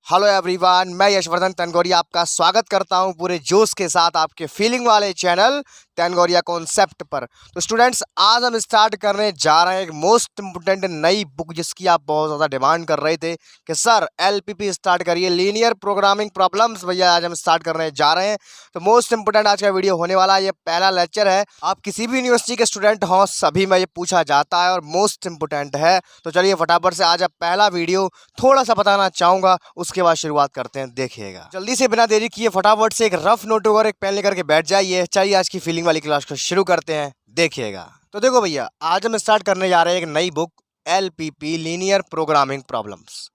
Hello everyone, मैं यशवर्धन तनगोरिया आपका स्वागत करता हूं पूरे जोश के साथ आपके फीलिंग वाले चैनल तनगोरिया कॉन्सेप्ट पर। तो स्टूडेंट्स, आज हम स्टार्ट करने जा रहे हैं एक मोस्ट इम्पोर्टेंट नई बुक जिसकी आप बहुत ज़्यादा डिमांड कर रहे थे कि सर एलपीपी स्टार्ट करिए, लीनियर प्रोग्रामिंग प्रॉब्लम्स। भैया आज हम स्टार्ट करने जा रहे हैं। तो मोस्ट इंपोर्टेंट आज का वीडियो होने वाला है। ये पहला लेक्चर है, आप किसी भी यूनिवर्सिटी के स्टूडेंट हों सभी में ये पूछा जाता है और मोस्ट इंपोर्टेंट है। तो चलिए फटाफट से आज आप पहला वीडियो थोड़ा सा बताना चाहूँगा, उसके बाद शुरुआत करते हैं। देखिएगा, जल्दी से बिना देरी किए फटाफट से एक रफ नोटबुक और एक पेन लेकर के बैठ जाइए। चलिए आज की फीलिंग वाली क्लास को शुरू करते हैं। देखिएगा, तो देखो भैया, आज हम स्टार्ट करने जा रहे हैं एक नई book, LPP linear programming problems.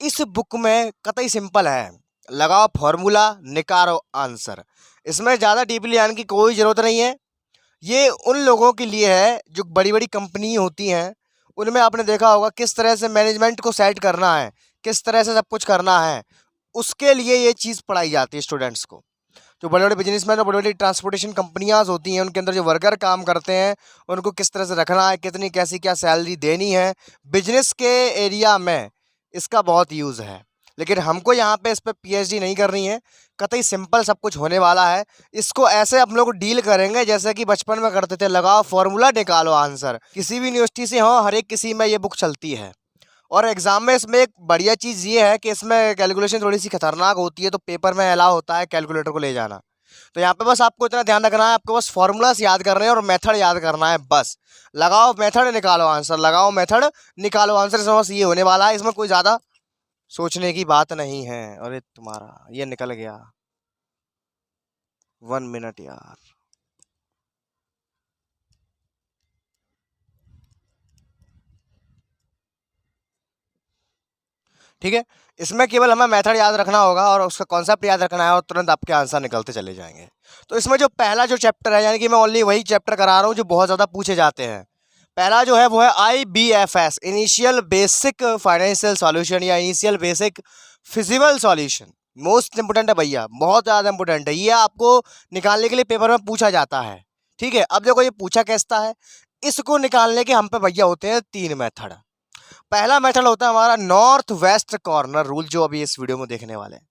इस बुक में कतई सिंपल है, लगाओ फॉर्मूला, निकालो आंसर। इसमें ज़्यादा डीपली आने की कोई ज़रूरत नहीं है। ये उन लोगों के लिए है जो बड़ी बड़ी कंपनी होती हैं, उनमें आपने देखा होगा किस तरह से मैनेजमेंट को सेट करना है, किस तरह से सब कुछ करना है, उसके लिए ये चीज़ पढ़ाई जाती है स्टूडेंट्स को। जो बड़े बड़े बिजनेसमैन और बड़ी बड़ी ट्रांसपोर्टेशन कंपनियां होती हैं, उनके अंदर जो वर्कर काम करते हैं, उनको किस तरह से रखना है, कितनी कैसी क्या सैलरी देनी है, बिजनेस के एरिया में इसका बहुत यूज़ है। लेकिन हमको यहाँ पे इस पर पीएचडी नहीं करनी है, कतई सिंपल सब कुछ होने वाला है। इसको ऐसे हम लोग डील करेंगे जैसे कि बचपन में करते थे, लगाओ फॉर्मूला निकालो आंसर। किसी भी यूनिवर्सिटी से हो, हर एक किसी में ये बुक चलती है। और एग्जाम में इसमें एक बढ़िया चीज़ ये है कि इसमें कैलकुलेशन थोड़ी सी खतरनाक होती है, तो पेपर में अलाउ होता है कैलकुलेटर को ले जाना। तो यहाँ पे बस आपको इतना ध्यान रखना है, आपको बस फॉर्मूलास याद करने हैं और मेथड याद करना है बस। लगाओ मेथड, निकालो आंसर, लगाओ मेथड, निकालो आंसर। इसमें बस ये होने वाला है, इसमें कोई ज़्यादा सोचने की बात नहीं है। अरे तुम्हारा ये निकल गया, 1 मिनट यार। ठीक है, इसमें केवल हमें मेथड याद रखना होगा और उसका कॉन्सेप्ट याद रखना है और तुरंत आपके आंसर निकलते चले जाएंगे। तो इसमें जो पहला जो चैप्टर है, यानी कि मैं ओनली वही चैप्टर करा रहा हूँ जो बहुत ज़्यादा पूछे जाते हैं। पहला जो है वो है IBFS, initial basic financial solution या initial basic feasible solution. Most important है भैया, बहुत ज़्यादा इंपोर्टेंट है। ये आपको निकालने के लिए पेपर में पूछा जाता है। ठीक है, अब देखो ये पूछा कैसा है। इसको निकालने के हम पे भैया होते हैं 3 मेथड। पहला मेथड होता है हमारा नॉर्थ वेस्ट कॉर्नर रूल, जो अभी इस वीडियो में देखने वाले हैं।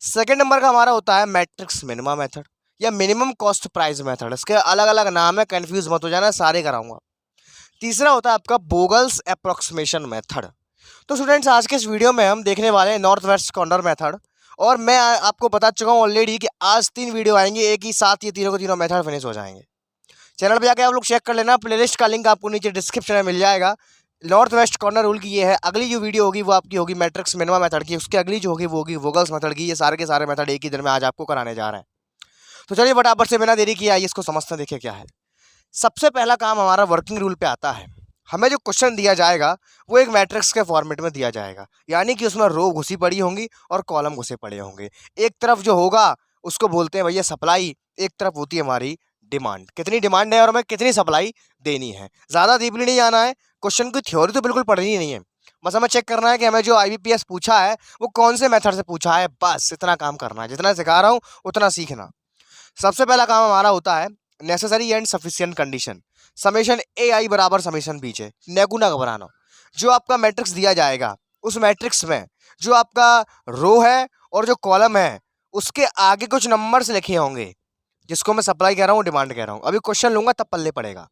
सेकंड नंबर का हमारा होता है मैट्रिक्स मिनिमा मेथड या मिनिमम कॉस्ट प्राइस मेथड। इसके अलग अलग नाम है, कंफ्यूज मत हो जाना, सारे कराऊंगा। तीसरा होता है आपका बोगल्स अप्रोक्सीमेशन मेथड। तो स्टूडेंट्स, आज के इस वीडियो में हम देखने वाले हैं नॉर्थ वेस्ट कॉर्नर मेथड। और मैं आपको बता चुका हूँ ऑलरेडी कि आज 3 वीडियो आएंगे एक ही साथ, ये तीनों के तीनों मेथड फिनिश हो जाएंगे। चैनल पे जाके आप लोग चेक कर लेना, प्लेलिस्ट का लिंक आपको नीचे डिस्क्रिप्शन में मिल जाएगा। नॉर्थ वेस्ट कॉर्नर रूल की ये है। अगली जो वीडियो होगी वो आपकी होगी मैट्रिक्स मिनिमा मेथड की, उसकी अगली जो होगी वो होगी वोगल्स मेथड की। ये सारे के सारे मेथड एक ही दिन में आज आपको कराने जा रहे हैं। तो चलिए फटाफट से बिना देरी किए आइए इसको समझते हैं। देखिए क्या है। सबसे पहला काम हमारा वर्किंग रूल पे आता है। हमें जो क्वेश्चन दिया जाएगा वो एक मैट्रिक्स के फॉर्मेट में दिया जाएगा, यानी कि उसमें रो घुसी पड़ी होंगी और कॉलम घुसे पड़े होंगे। एक तरफ जो होगा उसको बोलते हैं भैया सप्लाई, एक तरफ होती है हमारी डिमांड। कितनी डिमांड है और हमें कितनी सप्लाई देनी है। ज़्यादा डीपली नहीं जाना है, क्वेश्चन की थ्योरी तो बिल्कुल पढ़नी ही नहीं है। बस हमें चेक करना है कि हमें जो IBPS पूछा है वो कौन से मेथड से पूछा है, बस इतना काम करना है। जितना सिखा रहा हूँ उतना सीखना। सबसे पहला काम हमारा होता है necessary and sufficient condition. Summation AI बराबर समेशन बीच है, नेगू ना घबराना। जो आपका मैट्रिक्स दिया जाएगा उस मैट्रिक्स में जो आपका रो है और जो कॉलम है उसके आगे कुछ नंबर्स लिखे होंगे, जिसको मैं सप्लाई कह रहा हूँ, डिमांड कह रहा हूँ। अभी क्वेश्चन लूंगा तब पल्ले पड़ेगा।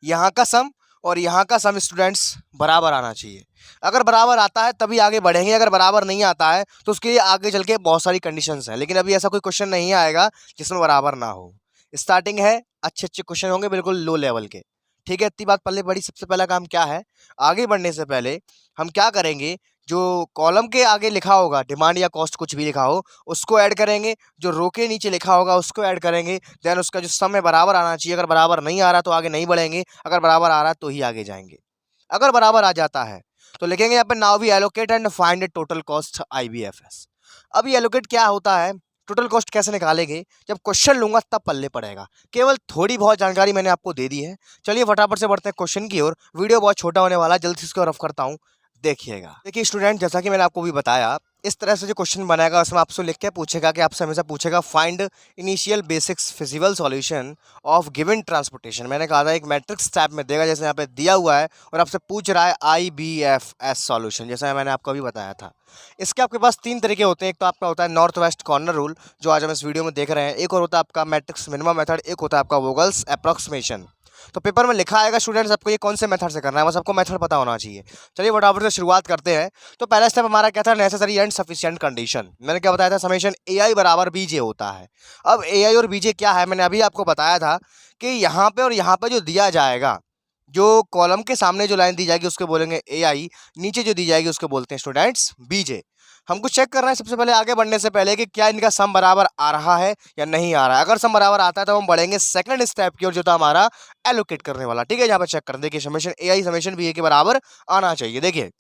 यहाँ का सम और यहाँ का सम स्टूडेंट्स बराबर आना चाहिए। अगर बराबर आता है तभी आगे बढ़ेंगे, अगर बराबर नहीं आता है तो उसके लिए आगे चल के बहुत सारी कंडीशंस हैं। लेकिन अभी ऐसा कोई क्वेश्चन नहीं आएगा जिसमें बराबर ना हो। स्टार्टिंग है, अच्छे अच्छे क्वेश्चन होंगे बिल्कुल लो लेवल के। ठीक है, इतनी बात पल्ले पड़ी। सबसे पहला काम क्या है, आगे बढ़ने से पहले हम क्या करेंगे, जो कॉलम के आगे लिखा होगा डिमांड या कॉस्ट कुछ भी लिखा हो उसको ऐड करेंगे, जो रो के नीचे लिखा होगा उसको ऐड करेंगे। देन उसका जो सम है बराबर आना चाहिए। अगर बराबर नहीं आ रहा तो आगे नहीं बढ़ेंगे, अगर बराबर आ रहा तो ही आगे जाएंगे। अगर बराबर आ जाता है तो लिखेंगे यहाँ पे now we allocate and find total cost IBFS। अब ये एलोकेट क्या होता है, टोटल कॉस्ट कैसे निकालेंगे, जब क्वेश्चन लूंगा तब पल्ले पड़ेगा। केवल थोड़ी बहुत जानकारी मैंने आपको दे दी है। चलिए फटाफट से बढ़ते हैं क्वेश्चन की ओर। वीडियो बहुत छोटा होने वाला है, जल्दी से इसको रफ करता हूँ, देखिएगा। देखिए स्टूडेंट, जैसा कि मैंने आपको भी बताया इस तरह से जो क्वेश्चन बनाएगा उसमें आपसे लिख के पूछेगा कि आपसे हमेशा पूछेगा find initial basics feasible solution of given transportation. मैंने कहा था एक मैट्रिक्स टाइप में देगा, जैसे यहाँ पे दिया हुआ है और आपसे पूछ रहा है IBFS सॉल्यूशन, जैसा मैंने आपको अभी बताया था। इसके आपके पास तीन तरीके होते हैं। एक तो आपका होता है नॉर्थ वेस्ट कॉर्नर रूल, जो आज हम इस वीडियो में देख रहे हैं। एक और होता है आपका मैट्रिक्स मिनिमम मेथड, एक होता है आपका वोगल्स अप्रॉक्सीमेशन। तो पेपर में लिखा आएगा स्टूडेंट्स आपको ये कौन से मेथड से करना है, बस आपको मेथड पता होना चाहिए। चलिए फटाफट से शुरुआत करते हैं। तो पहला स्टेप हमारा क्या था, नेसेसरी एंड सफिशिएंट कंडीशन। मैंने क्या बताया था, समेशन AI बराबर BJ होता है। अब AI और BJ क्या है, मैंने अभी आपको बताया था कि यहाँ पे और यहाँ पे जो दिया जाएगा, जो कॉलम के सामने जो लाइन दी जाएगी उसको बोलेंगे AI, नीचे जो दी जाएगी उसको बोलते हैं स्टूडेंट्स BJ। हमको चेक करना है सबसे पहले आगे बढ़ने से पहले कि क्या इनका सम बराबर आ रहा है या नहीं आ रहा है। अगर सम बराबर आता है तो हम बढ़ेंगे सेकंड स्टेप की ओर, जो था हमारा एलोकेट करने वाला। ठीक है, यहाँ पर चेक करें, देखिए समेशन AI समेशन BA के बराबर आना चाहिए। देखिए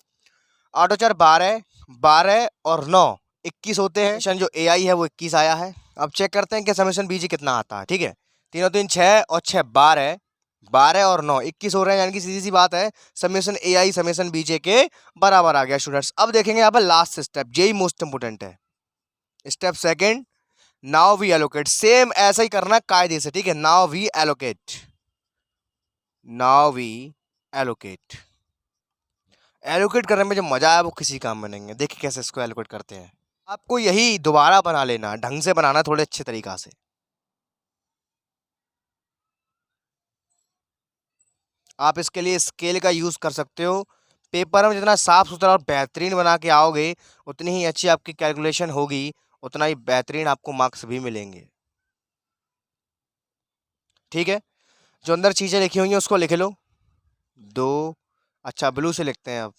8 और 4 12, 12 और 9 21 होते हैं। समेशन जो AI है वो 21 आया है। अब चेक करते हैं कि समेशन BG कितना आता है। ठीक है, 3 और 3 6 और 6 12, 12 और 9 21 हो रहे हैं, यानी कि सीधी सी बात है समेशन AI समेशन BJ के बराबर आ गया स्टूडेंट्स। अब देखेंगे यहाँ पर लास्ट स्टेप, यही मोस्ट इंपोर्टेंट है। Step second, now we allocate. Same ऐसा ही करना कायदे से। ठीक है, now we allocate, now we allocate. Allocate करने में जो मजा है वो किसी काम में नहीं है। देखिए कैसे इसको एलोकेट करते हैं। आपको यही दोबारा बना लेना, ढंग से बनाना, थोड़े अच्छे तरीका से। आप इसके लिए स्केल का यूज कर सकते हो। पेपर में जितना साफ सुथरा और बेहतरीन बना के आओगे उतनी ही अच्छी आपकी कैलकुलेशन होगी, उतना ही बेहतरीन आपको मार्क्स भी मिलेंगे। ठीक है, जो अंदर चीजें लिखी हुई हैं उसको लिख लो। 2, अच्छा ब्लू से लिखते हैं अब।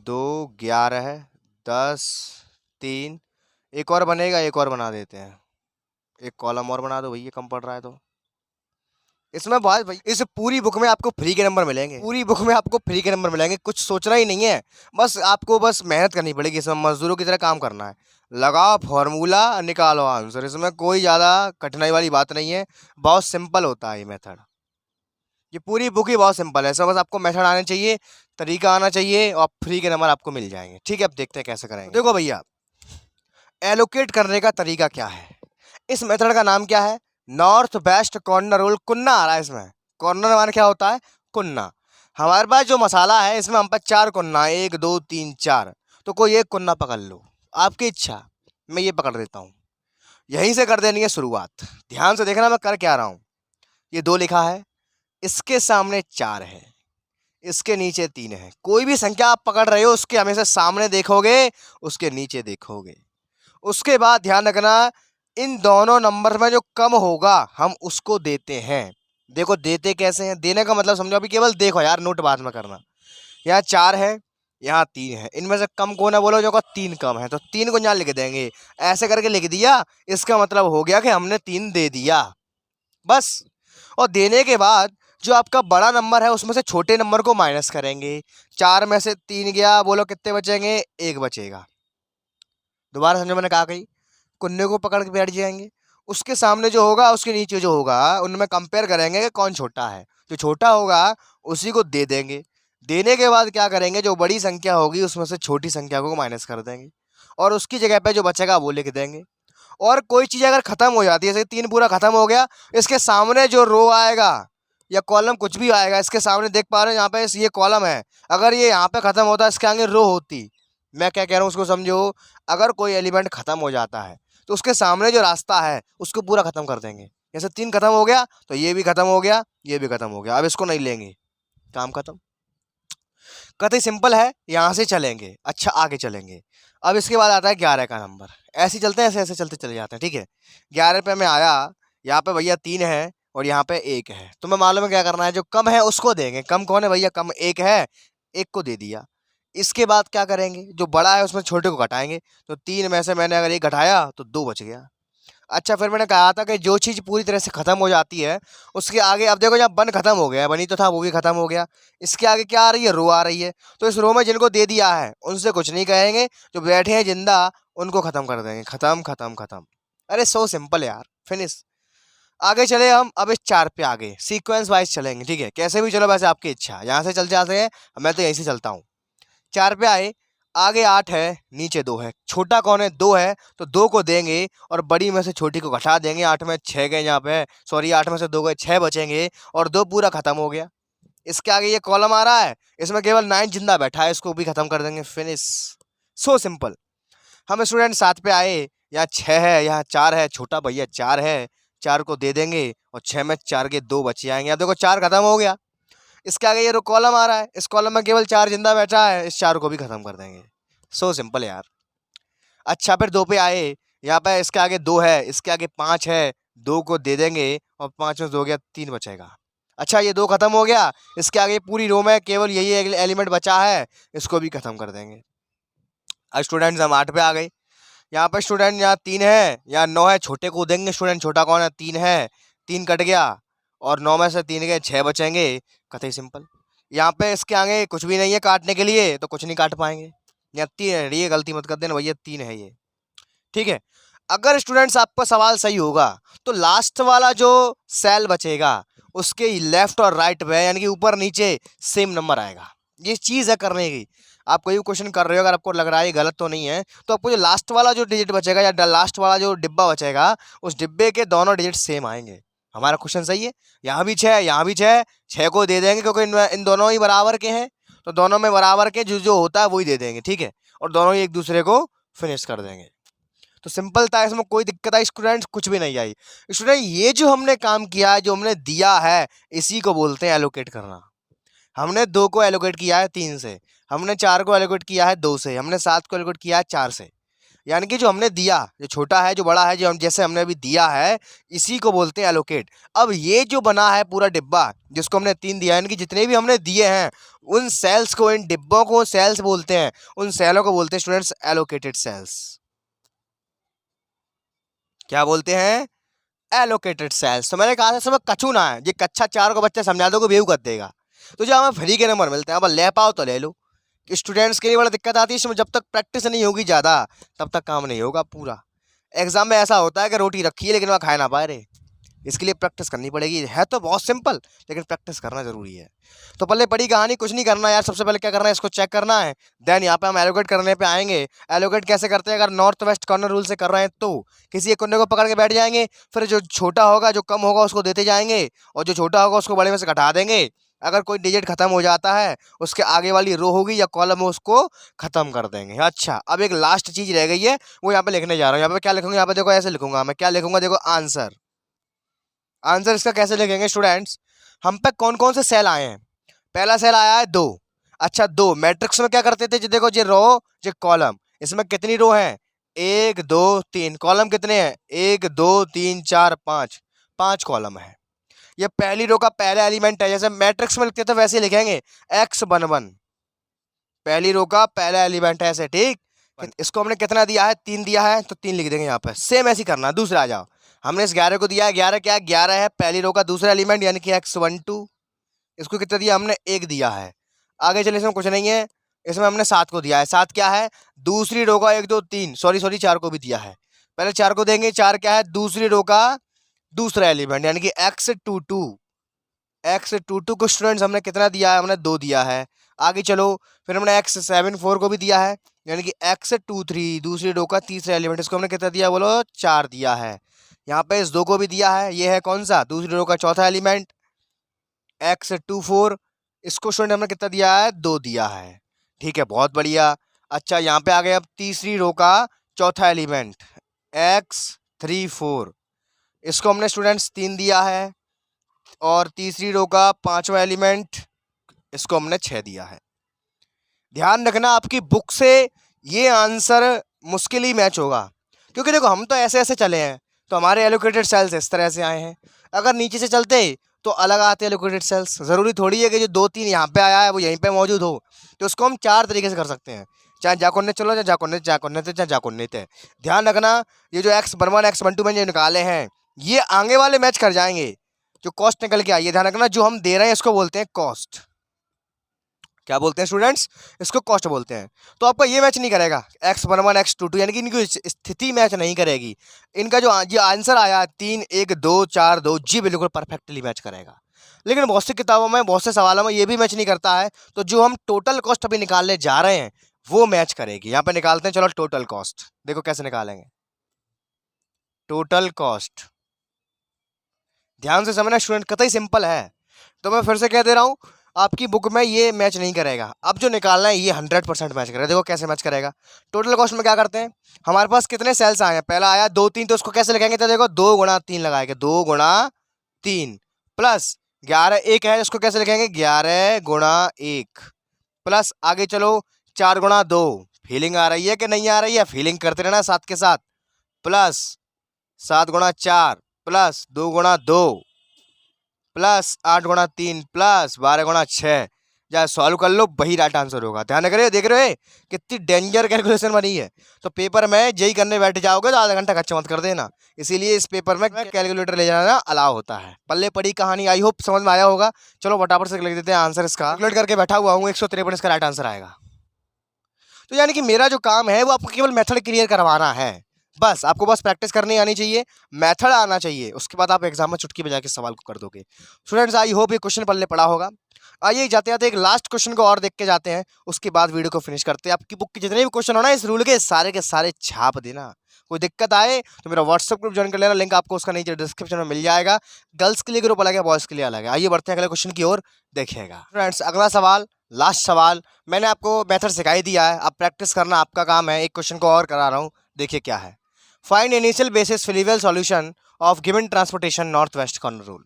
2 11 10 3, एक और बनेगा, एक और बना देते हैं। एक कॉलम और बना दो भैया, कम पड़ रहा है तो। इसमें बात भाई, इस पूरी बुक में आपको फ्री के नंबर मिलेंगे, पूरी बुक में आपको फ्री के नंबर मिलेंगे। कुछ सोचना ही नहीं है, बस आपको बस मेहनत करनी पड़ेगी। इसमें मजदूरों की तरह काम करना है। लगाओ फॉर्मूला, निकालो आंसर। इसमें कोई ज़्यादा कठिनाई वाली बात नहीं है, बहुत सिंपल होता है ये मेथड। ये पूरी बुक ही बहुत सिंपल है। इसमें बस आपको मेथड आने चाहिए, तरीका आना चाहिए, और फ्री के नंबर आपको मिल जाएंगे। ठीक है, अब देखते हैं कैसे करेंगे। देखो भैया, एलोकेट करने का तरीका क्या है। इस मेथड का नाम क्या है, नॉर्थ वेस्ट कॉर्नर रूल। कुन्ना आ रहा है इसमें। कॉर्नर मान क्या होता है, कुन्ना। हमारे पास जो मसाला है इसमें हम पास 4 कुन्ना, 1 2 3 4। तो कोई एक कुन्ना पकड़ लो, आपकी इच्छा। मैं ये पकड़ देता हूँ, यहीं से कर देनी है शुरुआत। ध्यान से देखना मैं कर क्या रहा हूँ। ये 2 लिखा है, इसके सामने 4 है, इसके नीचे 3 है। कोई भी संख्या आप पकड़ रहे हो उसके हमेशा सामने देखोगे, उसके नीचे देखोगे। उसके बाद ध्यान रखना, इन दोनों नंबर में जो कम होगा हम उसको देते हैं। देखो देते कैसे हैं, देने का मतलब समझो। अभी केवल देखो यार, नोट बाद में करना। यहाँ 4 है, यहाँ 3 है, इनमें से कम कौन है बोलो, जो का 3 कम है, तो 3 को यहाँ लिख देंगे। ऐसे करके लिख दिया, इसका मतलब हो गया कि हमने 3 दे दिया, बस। और देने के बाद जो आपका बड़ा नंबर है उसमें से छोटे नंबर को माइनस करेंगे। 4 में से 3 गया, बोलो कितने बचेंगे, 1 बचेगा। दोबारा समझो मैंने कहा कही, कुन्ने को पकड़ के बैठ जाएंगे, उसके सामने जो होगा उसके नीचे जो होगा उनमें कंपेयर करेंगे कि कौन छोटा है। जो छोटा होगा उसी को दे देंगे। देने के बाद क्या करेंगे, जो बड़ी संख्या होगी उसमें से छोटी संख्या को माइनस कर देंगे, और उसकी जगह पे जो बचेगा वो लिख देंगे। और कोई चीज़ अगर खत्म हो जाती है, जैसे 3 पूरा खत्म हो गया, इसके सामने जो रो आएगा या कॉलम कुछ भी आएगा, इसके सामने देख पा रहे हो यहाँ पे ये कॉलम है, अगर ये यहाँ पे खत्म होता इसके आगे रो होती। मैं क्या कह रहा हूँ उसको समझो। अगर कोई एलिमेंट खत्म हो जाता है तो उसके सामने जो रास्ता है उसको पूरा खत्म कर देंगे। जैसे 3 खत्म हो गया तो ये भी खत्म हो गया, ये भी खत्म हो गया, अब इसको नहीं लेंगे, काम खत्म। कतई सिंपल है, यहाँ से चलेंगे। अच्छा आगे चलेंगे। अब इसके बाद आता है 11 का नंबर। ऐसे ही चलते हैं, ऐसे ऐसे चलते चले जाते हैं। ठीक है, 11 पे मैं आया, यहाँ पे भैया 3 है और यहाँ पे 1 है। तो मैं मालूम है क्या करना है, जो कम है उसको देंगे। कम कौन है भैया, कम 1 है, 1 को दे दिया। इसके बाद क्या करेंगे, जो बड़ा है उसमें छोटे को घटाएंगे। तो 3 में से मैंने अगर 1 घटाया तो 2 बच गया। अच्छा फिर मैंने कहा था कि जो चीज़ पूरी तरह से ख़त्म हो जाती है उसके आगे, अब देखो जहाँ बन ख़त्म हो गया है, बनी तो था वो भी ख़त्म हो गया, इसके आगे क्या आ रही है, रो आ रही है। तो इस रो में जिनको दे दिया है उनसे कुछ नहीं कहेंगे, जो बैठे हैं जिंदा उनको ख़त्म कर देंगे। ख़त्म ख़त्म ख़त्म। अरे सो सिंपल यार, फिनिश। आगे चले हम, अब इस 4 पे आगे सीक्वेंस वाइज चलेंगे। ठीक है, कैसे भी चलो, वैसे आपकी इच्छा। यहाँ से चल जाते हैं, मैं तो यहीं से चलता हूँ। 4 पे आए, आगे 8 है, नीचे 2 है, छोटा कौन है? 2 है, तो 2 को देंगे और बड़ी में से छोटी को घटा देंगे। 8 में 6 गए यहाँ पे, सॉरी 8 में से 2 गए, 6 बचेंगे और 2 पूरा खत्म हो गया। इसके आगे ये कॉलम आ रहा है, इसमें केवल 9 जिंदा बैठा है, इसको भी खत्म कर देंगे, फिनिश। So simple. हम स्टूडेंट 7 पे आए, यहाँ 6 है, यहाँ 4 है, छोटा भैया 4 है, 4 को दे देंगे और 6 में 4 के 2 बच जाएंगे। यहाँ देखो 4 खत्म हो गया। इसके आगे ये कॉलम आ रहा है, इस कॉलम में केवल 4 जिंदा बैठा है, इस 4 को भी खत्म कर देंगे। सो सिंपल यार। अच्छा फिर 2 पे आए, यहाँ पे इसके आगे 2 है, इसके आगे 5 है, 2 को दे देंगे और 5 में से 2 गया, 3 बचेगा। अच्छा ये 2 खत्म हो गया, इसके आगे पूरी रो में केवल यही एलिमेंट बचा है, इसको भी खत्म कर देंगे। अब स्टूडेंट्स हम 8 पे आ गए, यहाँ पे स्टूडेंट यहाँ 3 है, यहाँ 9 है, छोटे को देंगे स्टूडेंट, छोटा कौन है? 3 है, 3 कट गया और 9 में से 3 गए, 6 बचेंगे, कतई सिंपल। यहाँ पे इसके आगे कुछ भी नहीं है काटने के लिए, तो कुछ नहीं काट पाएंगे। यहाँ 3 है, ये गलती मत कर देना भैया, 3 है ये, ठीक है। अगर स्टूडेंट्स आपका सवाल सही होगा तो लास्ट वाला जो सेल बचेगा उसके लेफ्ट और राइट पे यानी कि ऊपर नीचे सेम नंबर आएगा। ये चीज़ है करने की। आप कोई भी क्वेश्चन कर रहे हो, अगर आपको लग रहा है ये गलत तो नहीं है, तो आपको जो लास्ट वाला जो डिजिट बचेगा या लास्ट वाला जो डिब्बा बचेगा, उस डिब्बे के दोनों डिजिट सेम आएंगे। हमारा क्वेश्चन सही है। यहाँ भी 6, यहाँ भी 6, 6 को दे देंगे क्योंकि इन दोनों ही बराबर के हैं, तो दोनों में बराबर के जो जो होता है वही दे देंगे, ठीक है, और दोनों ही एक दूसरे को फिनिश कर देंगे। तो सिंपल था, इसमें कोई दिक्कत आई स्टूडेंट्स? कुछ भी नहीं आई। स्टूडेंट ये जो हमने काम किया है, जो हमने दिया है, इसी को बोलते हैं एलोकेट करना। हमने 2 को एलोकेट किया है 3 से, हमने 4 को एलोकेट किया है 2 से, हमने 7 को एलोकेट किया है 4 से। यानी कि जो हमने दिया, जो छोटा है जो बड़ा है, जो हम जैसे हमने अभी दिया है, इसी को बोलते हैं एलोकेट। अब ये जो बना है पूरा डिब्बा जिसको हमने 3 दिया, यानी कि जितने भी हमने दिए हैं उन सेल्स को, इन डिब्बों को सेल्स बोलते हैं, उन सेलों को बोलते हैं स्टूडेंट्स एलोकेटेड सेल्स। क्या बोलते हैं? Allocated cells. तो मैंने कहा था सब कछू ना है, ये कच्चा 4 को बच्चे समझा दो को बेहू कर देगा। तो जो हमें फ्री के नंबर मिलते हैं, अब ले पाओ तो ले लो। कि स्टूडेंट्स के लिए बड़ा दिक्कत आती है इसमें, जब तक प्रैक्टिस नहीं होगी ज़्यादा तब तक काम नहीं होगा पूरा। एग्जाम में ऐसा होता है कि रोटी रखी है लेकिन वह खा ना पा रहे, इसके लिए प्रैक्टिस करनी पड़ेगी। है तो बहुत सिंपल, लेकिन प्रैक्टिस करना जरूरी है। तो पहले बड़ी कहानी कुछ नहीं करना यार, सबसे पहले क्या करना है, इसको चेक करना है। देन यहाँ पे हम एलोकेट करने पे आएंगे। एलोकेट कैसे करते हैं? अगर नॉर्थ वेस्ट कॉर्नर रूल से कर रहे हैं तो किसी एक कोने को पकड़ के बैठ जाएंगे, फिर जो छोटा होगा, जो कम होगा उसको देते जाएंगे, और जो छोटा होगा उसको बड़े में से घटा देंगे। अगर कोई डिजिट खत्म हो जाता है, उसके आगे वाली रो होगी या कॉलम हो, उसको खत्म कर देंगे। अच्छा अब एक लास्ट चीज रह गई है, वो यहाँ पे लिखने जा रहा हूँ। यहाँ पे क्या लिखूंगा? यहाँ पे देखो ऐसे लिखूंगा मैं, क्या लिखूंगा? देखो आंसर। आंसर इसका कैसे लिखेंगे स्टूडेंट्स? हम पे कौन कौन से सेल आए हैं? पहला सेल आया है 2। अच्छा 2 मैट्रिक्स में क्या करते थे? देखो ये रो, ये कॉलम, इसमें कितनी रो हैं? 1 2 3। कॉलम कितने हैं? 1 2 3 4 5, 5 कॉलम है। ये पहली रो का पहला एलिमेंट है, जैसे मैट्रिक्स में लिखते थे वैसे ही लिखेंगे, x11 पहली रो का पहला एलिमेंट है ऐसे, ठीक। इसको हमने कितना दिया है? 3 दिया है, तो 3 लिख देंगे यहाँ पे। सेम ऐसे ही करना। दूसरा आ जाओ, हमने इस 11 को दिया है, 11 क्या है? 11 है पहली रो का दूसरा एलिमेंट, यानी कि x12। इसको कितना दिया हमने? 1 दिया है। आगे चले, इसमें कुछ नहीं है, इसमें हमने 7 को दिया है। 7 क्या है? दूसरी रो का 1 2 3, सॉरी 4 को भी दिया है। पहले 4 को देंगे, 4 क्या है? दूसरी रो का दूसरा एलिमेंट, यानी कि x22। x22 को स्टूडेंट्स हमने कितना दिया है? हमने 2 दिया है। आगे चलो, फिर हमने x74 को भी दिया है, यानी कि x23 दूसरी रो का तीसरा एलिमेंट, इसको हमने कितना दिया? बोलो 4 दिया है। यहाँ पे इस 2 को भी दिया है, ये है कौन सा? दूसरी रो का चौथा एलिमेंट x24। इसको स्टूडेंट हमने कितना दिया है? 2 दिया है, ठीक है, बहुत बढ़िया। अच्छा यहाँ पे आ गए अब तीसरी रो का चौथा एलिमेंट x34। इसको हमने स्टूडेंट्स 3 दिया है, और तीसरी रो का पांचवा एलिमेंट, इसको हमने 6 दिया है। ध्यान रखना आपकी बुक से ये आंसर मुश्किल ही मैच होगा, क्योंकि देखो हम तो ऐसे ऐसे चले हैं, तो हमारे एलोकेटेड सेल्स इस तरह से आए हैं। अगर नीचे से चलते तो अलग आते हैं एलोकेटेड सेल्स। ज़रूरी थोड़ी है कि जो 2 3 यहाँ पे आया है वो यहीं पे मौजूद हो। तो उसको हम 4 तरीके से कर सकते हैं, चाहे जाकोन्ने चलो, चाहे जाकोन्ने चाहे जाकोन्ने थे। ध्यान रखना, ये जो x11 x12 में जो निकाले हैं, ये आगे वाले मैच कर जाएंगे। जो कॉस्ट निकल के आई है, ध्यान रखना, जो हम दे रहे हैं इसको बोलते हैं कॉस्ट। क्या बोलते हैं स्टूडेंट्स? इसको कॉस्ट बोलते हैं। तो आपका ये मैच नहीं करेगा x11 x22, यानी कि इनकी स्थिति मैच नहीं करेगी। इनका जो ये आंसर आया 3 1 2 4 2, जी बिल्कुल परफेक्टली मैच करेगा। लेकिन बहुत सी किताबों में, बहुत से सवालों में ये भी मैच नहीं करता है। तो जो हम टोटल कॉस्ट अभी निकालने जा रहे हैं वो मैच करेगी। यहाँ पे निकालते हैं, चलो टोटल कॉस्ट। देखो कैसे निकालेंगे टोटल कॉस्ट, ध्यान से समझना स्टूडेंट, कतई सिंपल है। तो मैं फिर से कह दे रहा हूँ, आपकी बुक में ये मैच नहीं करेगा। अब जो निकालना है ये 100% मैच करेगा। देखो कैसे मैच करेगा। टोटल कॉस्ट में क्या करते हैं, हमारे पास कितने सेल्स आए हैं, पहला आया 2 3, तो उसको कैसे लिखेंगे, तो देखो 2 गुणा 3 लगाएंगे, 2 गुणा 3 प्लस 11 1 है, उसको कैसे लिखेंगे 11 गुणा 1 प्लस आगे चलो 4 गुणा 2, फीलिंग आ रही है कि नहीं आ रही है, फीलिंग करते रहना साथ के साथ, प्लस 7 गुणा 4 प्लस 2 गुणा 2 प्लस 8 गुणा 3 प्लस 12 गुणा 6। या सॉल्व कर लो, वही राइट आंसर होगा। ध्यान करे, देख रहे हो कितनी डेंजर कैलकुलेशन बनी है। तो पेपर में यही करने बैठ जाओगे तो आधा घंटा कच्चा मत कर देना। इसीलिए इस पेपर में कैलकुलेटर ले जाना अलाउ होता है। पल्ले पड़ी कहानी, आई होप समझ में आया होगा। चलो फटाफट से लिख देते हैं आंसर इसका। कैलकुलेट करके बैठा हुआ हूँ, 153 इसका राइट आंसर आएगा। तो यानी कि मेरा जो काम है वो आपको केवल मेथड क्लियर करवाना है, बस आपको बस प्रैक्टिस करनी आनी चाहिए, मेथड आना चाहिए, उसके बाद आप एग्जाम में चुटकी बजा के सवाल को कर दोगे। स्टूडेंट्स आई होप ये क्वेश्चन पल्ले पड़ा होगा। आइए जाते जाते एक लास्ट क्वेश्चन को और देख के जाते हैं, उसके बाद वीडियो को फिनिश करते हैं। आपकी बुक के जितने भी क्वेश्चन हो ना इस रूल के सारे छाप देना। कोई दिक्कत आए तो मेरा व्हाट्सएप ग्रुप ज्वाइन कर लेना, लिंक आपको उसका नीचे डिस्क्रिप्शन में मिल जाएगा। गर्ल्स के लिए ग्रुप अलग है, बॉयज के लिए अलग है। आइए बढ़ते हैं अगले क्वेश्चन की ओर, देखिएगा फ्रेंड्स। अगला सवाल, लास्ट सवाल, मैंने आपको मेथड सिखाई दिया है, अब प्रैक्टिस करना आपका काम है। एक क्वेश्चन को और करा रहा हूँ, देखिए क्या है। Find initial basis feasible solution of given transportation north west corner rule.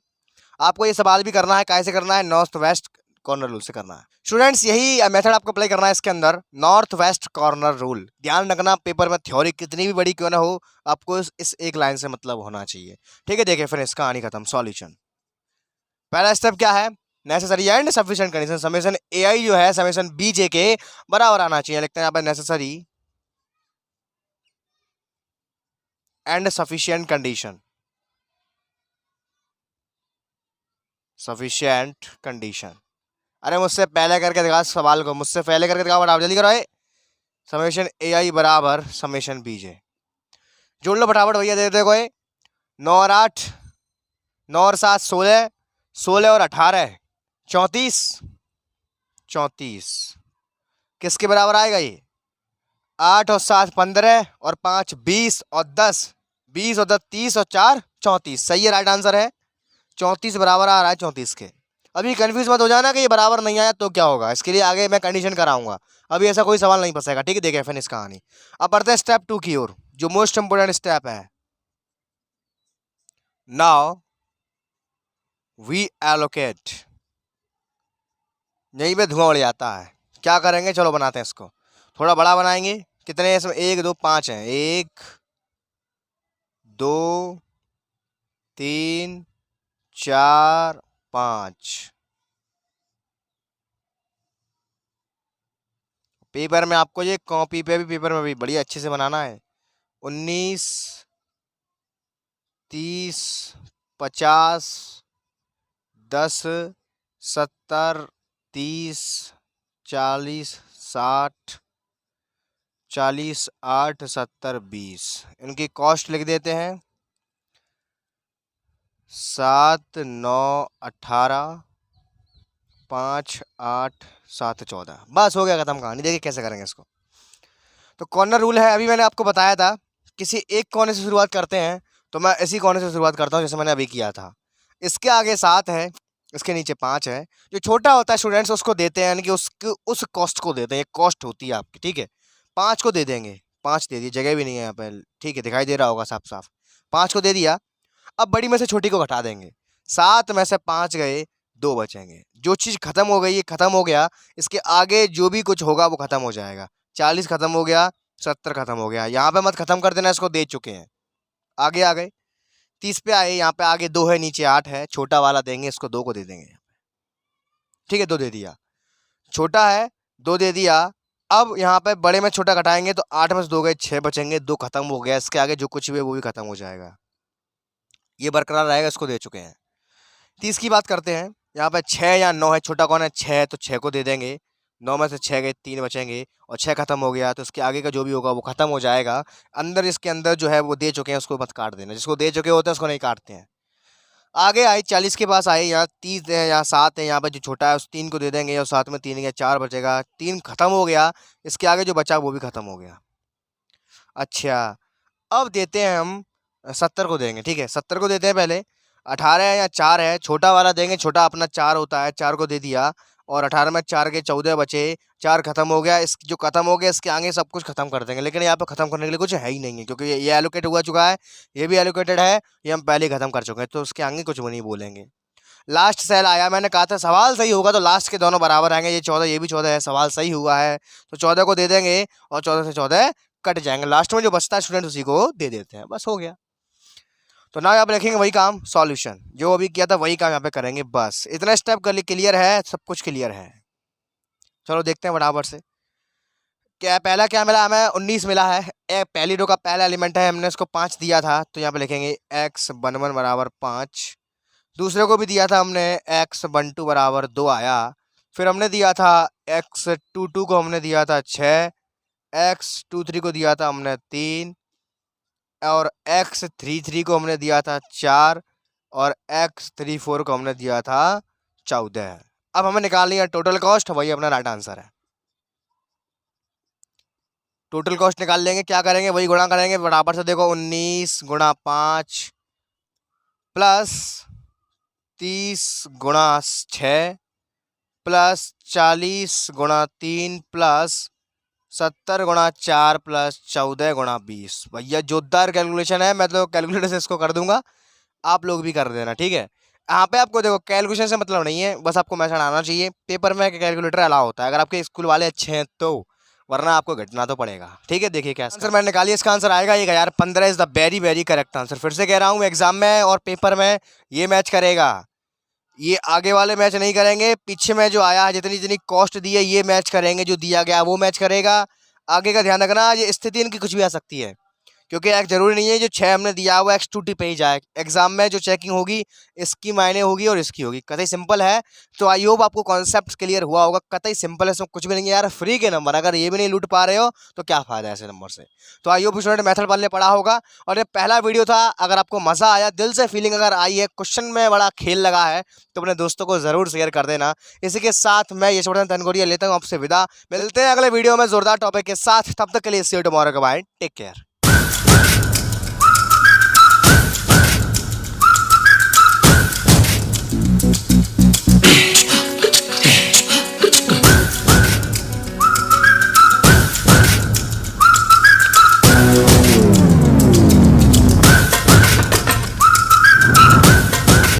आपको ये सवाल भी करना है, कैसे करना है, नॉर्थ वेस्ट कॉर्नर रूल से करना है। स्टूडेंट्स यही मेथड आपको अप्लाई करना है इसके अंदर, नॉर्थ वेस्ट कॉर्नर रूल। ध्यान रखना, पेपर में थ्योरी कितनी भी बड़ी क्यों ना हो, आपको इस एक लाइन से मतलब होना चाहिए, ठीक है। देखिए फिर इसका कहानी खत्म। सॉल्यूशन, पहला स्टेप क्या है, necessary and sufficient condition. Summation A I जो है समेशन बी जे के बराबर आना चाहिए। लिखते हैं यहाँ पर necessary and sufficient condition, sufficient condition. अरे मुझसे पहले करके दिखा सवाल को, मुझसे पहले करके दिखाओ, फटाफट जल्दी करो। समेशन ए आई बराबर समेशन बी जे, जोड़ लो फटाफट भैया। दे देखो 9 और 8, 9 और 7 16, 16 और 18 34, 34 किसके बराबर आएगा ये, 8 और 7 15 और 5 20 और 10 20 और 10 30 और 4 34। सही है, राइट आंसर है 34 बराबर आ रहा है 34 के। अभी कंफ्यूज मत हो जाना कि ये बराबर नहीं आया तो क्या होगा, इसके लिए आगे मैं कंडीशन कराऊंगा। अभी ऐसा कोई सवाल नहीं फंसेगा, ठीक है। देखिए फिर इस कहानी, अब बढ़ते हैं स्टेप 2 की ओर, जो मोस्ट इंपोर्टेंट स्टेप है। नाउ वी एलोकेट, यहीं पे धुआं उड़ जाता है, क्या करेंगे, चलो बनाते हैं इसको थोड़ा बड़ा बनाएंगे। कितने हैं इसमें, 1 2 5 हैं, 1 2 3 4 5। पेपर में आपको ये कॉपी पे भी, पेपर में भी बड़ी अच्छे से बनाना है। 19 30 50 10 70 30 40 60 40 8 70 20। इनकी कॉस्ट लिख देते हैं, 7 9 18 5 8 7 14। बस हो गया खत्म कहानी। देखिए कैसे करेंगे इसको। तो कॉर्नर रूल है, अभी मैंने आपको बताया था, किसी एक कोने से शुरुआत करते हैं, तो मैं इसी कोने से शुरुआत करता हूँ जैसे मैंने अभी किया था। इसके आगे 7 है, इसके नीचे 5 है। जो छोटा होता है स्टूडेंट्स उसको देते हैं, यानी कि उसके उस कॉस्ट को देते हैं, एक कॉस्ट होती है आपकी, ठीक है। 5 को दे देंगे, 5 दे दिए, जगह भी नहीं है यहाँ पर, ठीक है, दिखाई दे रहा होगा साफ साफ। 5 को दे दिया, अब बड़ी में से छोटी को घटा देंगे। 7 में से 5 गए, 2 बचेंगे। जो चीज़ खत्म हो गई ये खत्म हो गया, इसके आगे जो भी कुछ होगा वो खत्म हो जाएगा। 40 खत्म हो गया, 70 खत्म हो गया। यहाँ पे मत खत्म कर देना, इसको दे चुके हैं। आगे आ गए 30 पे आए, यहाँ पे आगे 2 है, नीचे 8 है, छोटा वाला देंगे, इसको 2 को दे देंगे, ठीक है। 2 दे दिया, छोटा है 2 दे दिया। अब यहाँ पे बड़े में छोटा घटाएंगे तो 8 में से 2 गए, 6 बचेंगे, 2 खत्म हो गया। इसके आगे जो कुछ भी है वो भी खत्म हो जाएगा, ये बरकरार रहेगा, इसको दे चुके हैं। 30 की बात करते हैं, यहाँ पे 6 या 9 है, छोटा कौन है 6 है, तो 6 को दे देंगे। 9 में से 6 गए, 3 बचेंगे, और 6 खत्म हो गया तो इसके आगे का जो भी होगा वो खत्म हो जाएगा। अंदर इसके अंदर जो है वो दे चुके हैं, उसको मत काट देना, जिसको दे चुके होते हैं उसको नहीं काटते हैं। आगे आए 40 के पास आए, यहाँ 30 है, यहाँ 7 है, यहाँ पे जो छोटा है उस 3 को दे देंगे और साथ में 3 गया 4 बचेगा, 3 खत्म हो गया, इसके आगे जो बचा वो भी खत्म हो गया। अच्छा, अब देते हैं हम 70 को देंगे, ठीक है 70 को देते हैं पहले। 18 है या 4 है, छोटा वाला देंगे, छोटा अपना 4 होता है, 4 को दे दिया और 18 में 4 के 14 बचे, 4 खत्म हो गया। इस जो खत्म हो गया इसके आगे सब कुछ खत्म कर देंगे, लेकिन यहाँ पे खत्म करने के लिए कुछ है ही नहीं है, क्योंकि ये एलोकेट हुआ चुका है, ये भी एलोकेटेड है, ये हम पहले ही खत्म कर चुके हैं, तो उसके आगे कुछ वो नहीं बोलेंगे। लास्ट सेल आया, मैंने कहा था सवाल सही होगा तो लास्ट के दोनों बराबर आएंगे, ये 14 ये भी 14 है, सवाल सही हुआ है तो 14 को दे देंगे और 14 से 14 कट जाएंगे, लास्ट में जो बचता है स्टूडेंट उसी को दे देते हैं, बस हो गया। तो ना आप लिखेंगे वही काम, सॉल्यूशन जो अभी किया था वही काम यहाँ पे करेंगे, बस इतना स्टेप कर क्लियर है, सब कुछ क्लियर है। चलो देखते हैं बराबर से क्या पहला क्या मिला हमें, 19 मिला है। पहली रो का पहला एलिमेंट है, हमने उसको 5 दिया था तो यहाँ पे लिखेंगे x11 बराबर 5। दूसरे को भी दिया था हमने x12 बराबर 2 आया। फिर हमने दिया था x22 को हमने दिया था 6, x23 को दिया था हमने 3 और x33 को हमने दिया था 4 और x34 को हमने दिया था 14। अब हमें निकालनी है टोटल कॉस्ट, वही अपना राइट आंसर है। टोटल कॉस्ट निकाल लेंगे, क्या करेंगे वही गुणा करेंगे बराबर से, देखो 19 गुणा 5 प्लस 30 गुणा 6 प्लस 40 गुणा 3 प्लस 70 गुणा 4 प्लस 14 गुणा 20। भैया जोरदार कैलकुलेशन है, मैं तो कैलकुलेटर से इसको कर दूंगा, आप लोग भी कर देना, ठीक है। यहाँ पे आपको देखो कैलकुलेशन से मतलब नहीं है, बस आपको मैथड आना चाहिए। पेपर में कैलकुलेटर अलाउ होता है अगर आपके स्कूल वाले अच्छे हैं तो, वरना आपको घटना तो पड़ेगा, ठीक है। देखिए क्या आंसर मैंने निकाली, इसका आंसर आएगा 1015 is the very very correct answer. फिर से कह रहा हूँ एग्जाम में और पेपर में ये मैच करेगा, ये आगे वाले मैच नहीं करेंगे, पीछे में जो आया है जितनी जितनी कॉस्ट दी है ये मैच करेंगे, जो दिया गया वो मैच करेगा। आगे का ध्यान रखना, ये स्थिति इनकी कुछ भी आ सकती है, क्योंकि एक जरूरी नहीं है जो 6 हमने दिया हुआ x2t पे ही जाए। एग्जाम में जो चेकिंग होगी इसकी मायने होगी और इसकी होगी, कतई सिंपल है। तो आई होप आपको कॉन्सेप्ट क्लियर हुआ होगा, कतई सिंपल है, इसमें कुछ भी नहीं है यार। फ्री के नंबर अगर ये भी नहीं लूट पा रहे हो तो क्या फायदा है ऐसे नंबर से। तो आई होप स्टूडेंट मेथड वाले पढ़ा होगा, और ये पहला वीडियो था, अगर आपको मजा आया, दिल से फीलिंग अगर आई है, क्वेश्चन में बड़ा खेल लगा है, तो अपने दोस्तों को जरूर शेयर कर देना। इसी के साथ मैं यशवर्धन तनगोरिया लेता हूँ आपसे विदा, मिलते हैं अगले वीडियो में जोरदार टॉपिक के साथ, तब तक के लिए see you tomorrow, bye, take care.